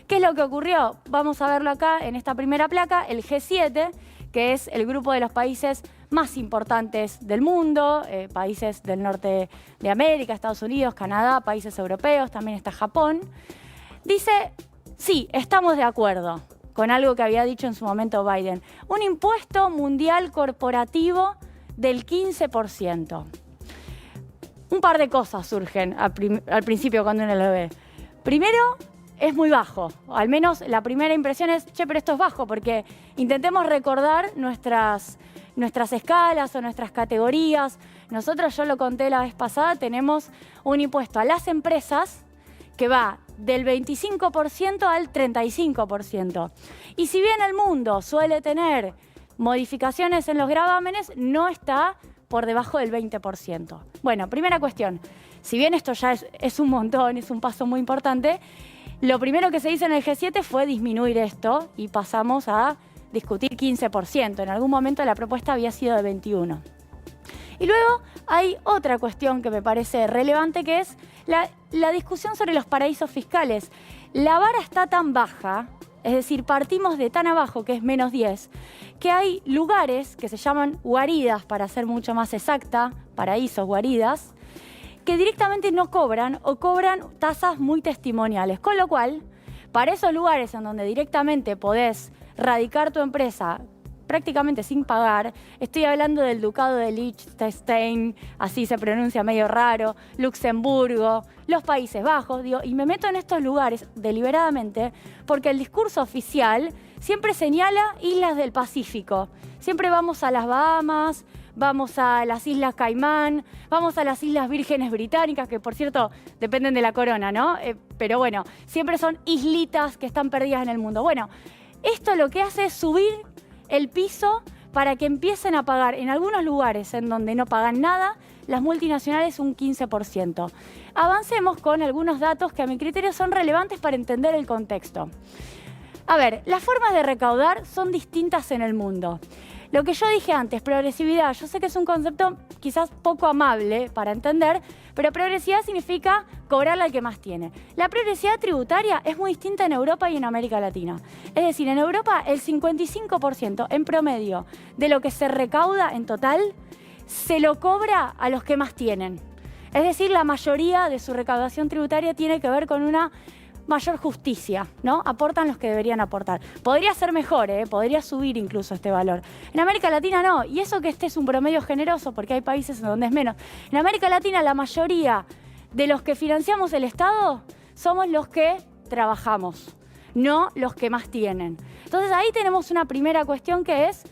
¿Qué es lo que ocurrió? Vamos a verlo acá en esta primera placa, el G7, que es el grupo de los países más importantes del mundo, países del norte de América, Estados Unidos, Canadá, países europeos, también está Japón. Dice, sí, estamos de acuerdo con algo que había dicho en su momento Biden. Un impuesto mundial corporativo del 15%. Un par de cosas surgen al principio cuando uno lo ve. Primero, es muy bajo. Al menos la primera impresión es, che, pero esto es bajo, porque intentemos recordar nuestras escalas o nuestras categorías. Nosotros, yo lo conté la vez pasada, tenemos un impuesto a las empresas que va del 25% al 35%. Y si bien el mundo suele tener modificaciones en los gravámenes, no está por debajo del 20%. Bueno, primera cuestión. Si bien esto ya es un montón, es un paso muy importante, lo primero que se hizo en el G7 fue disminuir esto y pasamos a discutir 15%. En algún momento la propuesta había sido de 21%. Y luego hay otra cuestión que me parece relevante, que es la discusión sobre los paraísos fiscales. La vara está tan baja, es decir, partimos de tan abajo, que es menos 10, que hay lugares que se llaman guaridas, para ser mucho más exacta, paraísos, guaridas, que directamente no cobran o cobran tasas muy testimoniales. Con lo cual, para esos lugares en donde directamente podés radicar tu empresa prácticamente sin pagar, estoy hablando del Ducado de Liechtenstein, así se pronuncia medio raro, Luxemburgo, los Países Bajos, digo, y me meto en estos lugares deliberadamente porque el discurso oficial siempre señala islas del Pacífico. Siempre vamos a las Bahamas, vamos a las Islas Caimán, vamos a las Islas Vírgenes Británicas, que por cierto dependen de la corona, ¿no? Pero bueno, siempre son islitas que están perdidas en el mundo. Bueno, esto lo que hace es subir el piso para que empiecen a pagar en algunos lugares en donde no pagan nada, las multinacionales un 15%. Avancemos con algunos datos que a mi criterio son relevantes para entender el contexto. A ver, las formas de recaudar son distintas en el mundo. Lo que yo dije antes, progresividad, yo sé que es un concepto quizás poco amable para entender, pero progresividad significa cobrarle al que más tiene. La progresividad tributaria es muy distinta en Europa y en América Latina. Es decir, en Europa el 55% en promedio de lo que se recauda en total se lo cobra a los que más tienen. Es decir, la mayoría de su recaudación tributaria tiene que ver con una mayor justicia, ¿no? Aportan los que deberían aportar. Podría ser mejor, podría subir incluso este valor. En América Latina no, y eso que este es un promedio generoso, porque hay países en donde es menos. En América Latina la mayoría de los que financiamos el Estado somos los que trabajamos, no los que más tienen. Entonces ahí tenemos una primera cuestión que es,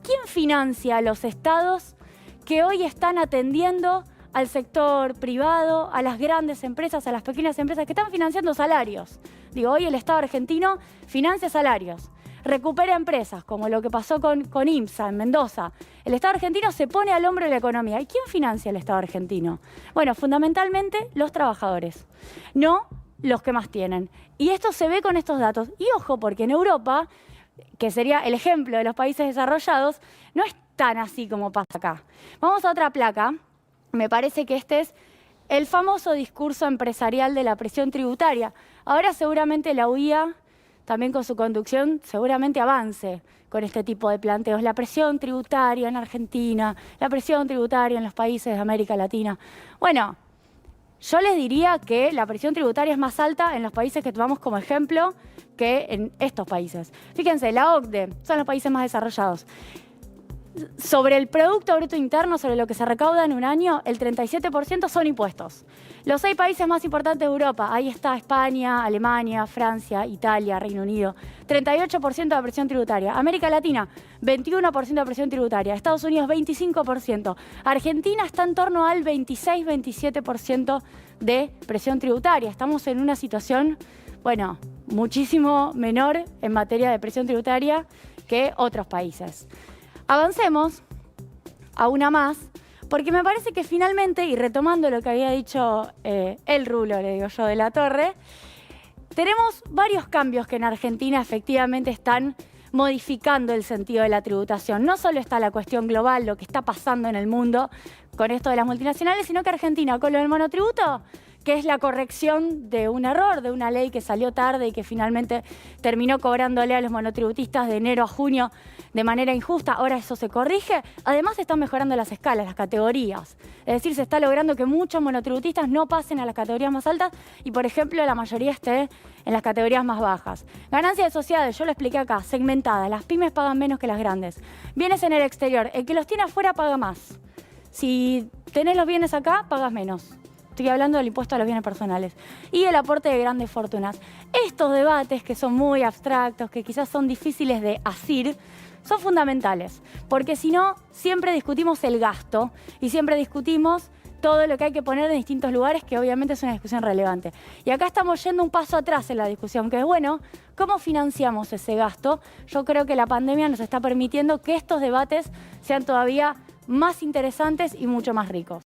¿quién financia a los estados que hoy están atendiendo al sector privado, a las grandes empresas, a las pequeñas empresas que están financiando salarios? Digo, hoy el Estado argentino financia salarios, recupera empresas, como lo que pasó con IMSA en Mendoza. El Estado argentino se pone al hombro de la economía. ¿Y quién financia el Estado argentino? Bueno, fundamentalmente los trabajadores, no los que más tienen. Y esto se ve con estos datos. Y ojo, porque en Europa, que sería el ejemplo de los países desarrollados, no es tan así como pasa acá. Vamos a otra placa. Me parece que este es el famoso discurso empresarial de la presión tributaria. Ahora seguramente la UIA, también con su conducción, seguramente avance con este tipo de planteos. La presión tributaria en Argentina, la presión tributaria en los países de América Latina. Bueno, yo les diría que la presión tributaria es más alta en los países que tomamos como ejemplo que en estos países. Fíjense, la OCDE son los países más desarrollados. Sobre el Producto Bruto Interno, sobre lo que se recauda en un año, el 37% son impuestos. Los 6 países más importantes de Europa, ahí está España, Alemania, Francia, Italia, Reino Unido, 38% de presión tributaria. América Latina, 21% de presión tributaria. Estados Unidos, 25%. Argentina está en torno al 26-27% de presión tributaria. Estamos en una situación, bueno, muchísimo menor en materia de presión tributaria que otros países. Avancemos a una más, porque me parece que finalmente, y retomando lo que había dicho el rulo, le digo yo, de la Torre, tenemos varios cambios que en Argentina efectivamente están modificando el sentido de la tributación. No solo está la cuestión global, lo que está pasando en el mundo con esto de las multinacionales, sino que Argentina, con lo del monotributo, que es la corrección de un error, de una ley que salió tarde y que finalmente terminó cobrándole a los monotributistas de enero a junio de manera injusta. Ahora eso se corrige. Además, se están mejorando las escalas, las categorías. Es decir, se está logrando que muchos monotributistas no pasen a las categorías más altas y, por ejemplo, la mayoría esté en las categorías más bajas. Ganancias de sociedades, yo lo expliqué acá, segmentadas. Las pymes pagan menos que las grandes. Bienes en el exterior, el que los tiene afuera paga más. Si tenés los bienes acá, pagas menos. Estoy hablando del impuesto a los bienes personales. Y el aporte de grandes fortunas. Estos debates que son muy abstractos, que quizás son difíciles de asir, son fundamentales. Porque si no, siempre discutimos el gasto y siempre discutimos todo lo que hay que poner en distintos lugares, que obviamente es una discusión relevante. Y acá estamos yendo un paso atrás en la discusión, que es, bueno, ¿cómo financiamos ese gasto? Yo creo que la pandemia nos está permitiendo que estos debates sean todavía más interesantes y mucho más ricos.